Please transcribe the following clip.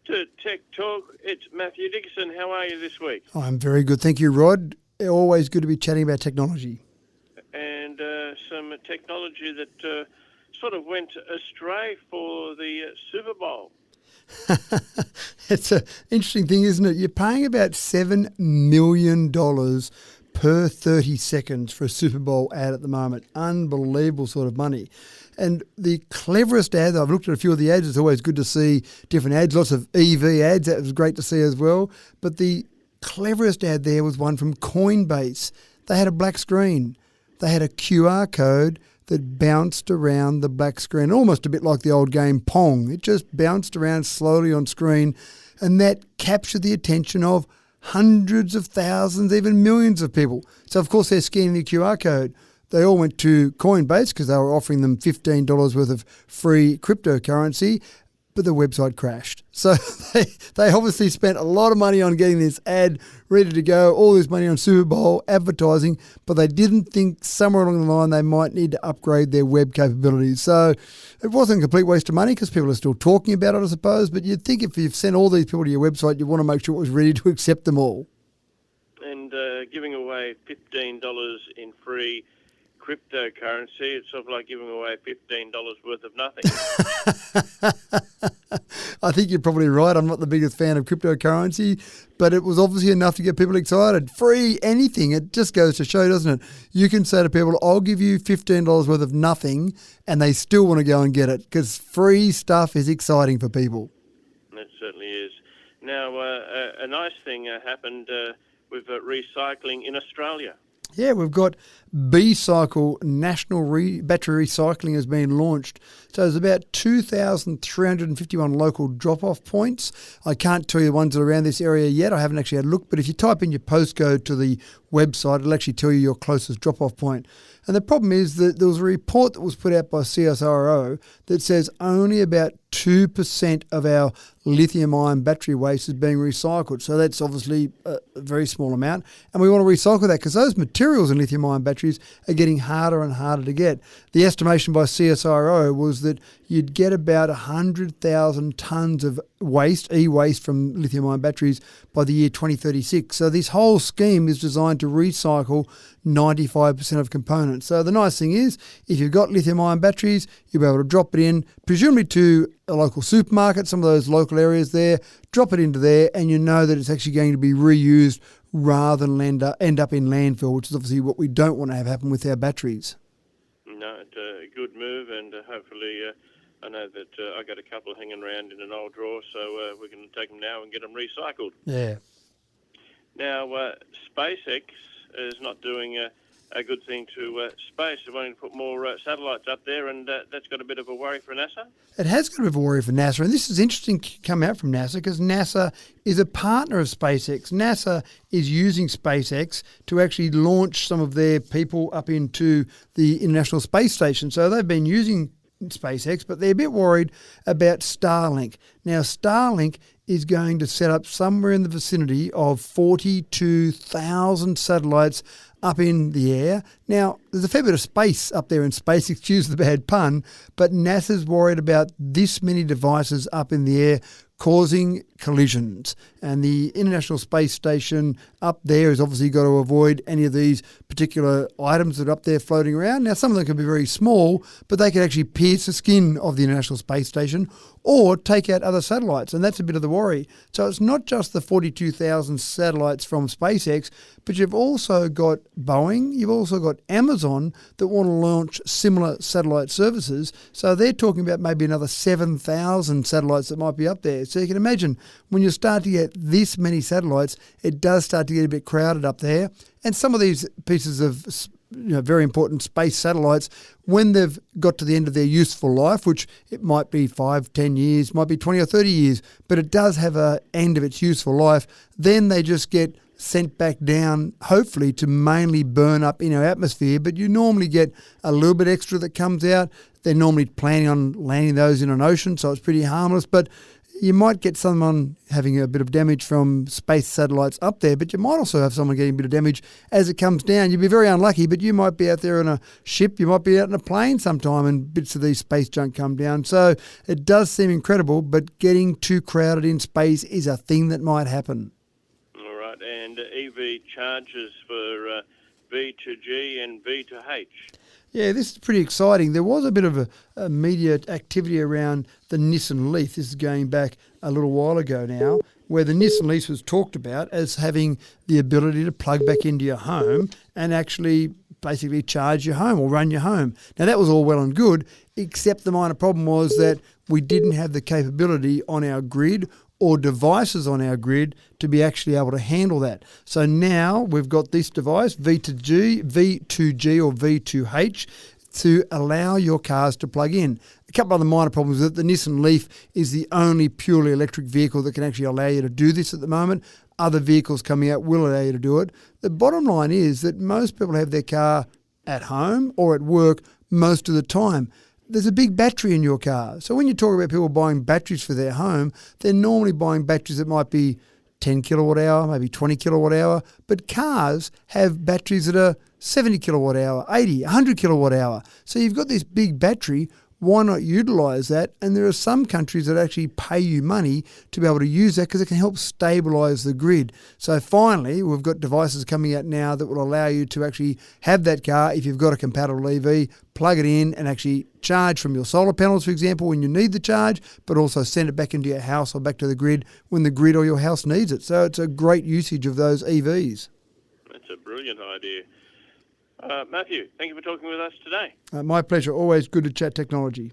to Tech Talk. It's Mathew Dickerson. How are you this week? I'm very good. Thank you, Rod. Always good to be chatting about technology. And some technology that sort of went astray for the Super Bowl. It's an interesting thing, isn't it? You're paying about $7 million per 30 seconds for a Super Bowl ad at the moment. Unbelievable sort of money. And the cleverest ad, I've looked at a few of the ads, it's always good to see different ads, lots of EV ads, that was great to see as well. But the cleverest ad there was one from Coinbase. They had a black screen. They had a QR code that bounced around the black screen, almost a bit like the old game Pong. It just bounced around slowly on screen, and that captured the attention of hundreds of thousands, even millions of people. So, of course, they're scanning the QR code. They all went to Coinbase because they were offering them $15 worth of free cryptocurrency, but the website crashed. So they obviously spent a lot of money on getting this ad ready to go, all this money on Super Bowl advertising, but they didn't think somewhere along the line they might need to upgrade their web capabilities. So it wasn't a complete waste of money because people are still talking about it, I suppose, but you'd think if you've sent all these people to your website, you want to make sure it was ready to accept them all. And giving away $15 in free cryptocurrency, it's sort of like giving away $15 worth of nothing. I think you're probably right. I'm not the biggest fan of cryptocurrency, but it was obviously enough to get people excited. Free anything. It just goes to show, doesn't it? You can say to people, I'll give you $15 worth of nothing, and they still want to go and get it because free stuff is exciting for people. It certainly is. Now, a nice thing happened with recycling in Australia. Yeah, we've got B-Cycle National Battery Recycling has been launched. So there's about 2,351 local drop-off points. I can't tell you the ones that are around this area yet. I haven't actually had a look. But if you type in your postcode to the website, it'll actually tell you your closest drop-off point. And the problem is that there was a report that was put out by CSIRO that says only about 2% of our lithium-ion battery waste is being recycled. So that's obviously a very small amount. And we want to recycle that because those materials in lithium-ion batteries are getting harder and harder to get. The estimation by CSIRO was that you'd get about 100,000 tonnes of waste, e-waste from lithium-ion batteries by the year 2036. So this whole scheme is designed to recycle 95% of components. So the nice thing is, if you've got lithium-ion batteries, you'll be able to drop it in, presumably to a local supermarket, some of those local areas there, drop it into there, and you know that it's actually going to be reused rather than end up in landfill, which is obviously what we don't want to have happen with our batteries. No, it's a good move, and hopefully I know that I got a couple hanging around in an old drawer, so we're going to take them now and get them recycled. Yeah. Now, SpaceX is not doing a good thing to space. They're wanting to put more satellites up there, and that's got a bit of a worry for NASA. It has got a bit of a worry for NASA, and this is interesting to come out from NASA because NASA is a partner of SpaceX. NASA is using SpaceX to actually launch some of their people up into the International Space Station. So they've been using SpaceX, but they're a bit worried about Starlink. Now, Starlink is going to set up somewhere in the vicinity of 42,000 satellites up in the air. Now, there's a fair bit of space up there in space, excuse the bad pun, but NASA's worried about this many devices up in the air causing collisions. And the International Space Station up there has obviously got to avoid any of these particular items that are up there floating around. Now, some of them can be very small, but they could actually pierce the skin of the International Space Station or take out other satellites, and that's a bit of the worry. So it's not just the 42,000 satellites from SpaceX, but you've also got Boeing, you've also got Amazon that want to launch similar satellite services. So they're talking about maybe another 7,000 satellites that might be up there. So you can imagine when you start to get this many satellites, it does start to get a bit crowded up there. And some of these pieces of very important space satellites, when they've got to the end of their useful life, which it might be 5, 10 years, might be 20 or 30 years, but it does have an end of its useful life, then they just get sent back down, hopefully to mainly burn up in our atmosphere, but you normally get a little bit extra that comes out. They're normally planning on landing those in an ocean, so it's pretty harmless, but you might get someone having a bit of damage from space satellites up there, but you might also have someone getting a bit of damage as it comes down. You'd be very unlucky, but you might be out there in a ship, you might be out in a plane sometime and bits of these space junk come down. So it does seem incredible, but getting too crowded in space is a thing that might happen. All right, and EV charges for V2G and V2H. Yeah, this is pretty exciting. There was a bit of a media activity around the Nissan Leaf. This is going back a little while ago now, where the Nissan Leaf was talked about as having the ability to plug back into your home and actually basically charge your home or run your home. Now, that was all well and good, except the minor problem was that we didn't have the capability on our grid or devices on our grid to be actually able to handle that. So now we've got this device, V2G or V2H, to allow your cars to plug in. A couple of other minor problems is that the Nissan Leaf is the only purely electric vehicle that can actually allow you to do this at the moment. Other vehicles coming out will allow you to do it. The bottom line is that most people have their car at home or at work most of the time. There's a big battery in your car. So when you talk about people buying batteries for their home, they're normally buying batteries that might be 10 kilowatt hour, maybe 20 kilowatt hour. But cars have batteries that are 70 kilowatt hour, 80, 100 kilowatt hour. So you've got this big battery. Why not utilise that? And there are some countries that actually pay you money to be able to use that because it can help stabilise the grid. So finally, we've got devices coming out now that will allow you to actually have that car, if you've got a compatible EV, plug it in and actually charge from your solar panels, for example, when you need the charge, but also send it back into your house or back to the grid when the grid or your house needs it. So it's a great usage of those EVs. That's a brilliant idea. Matthew, thank you for talking with us today. My pleasure. Always good to chat technology.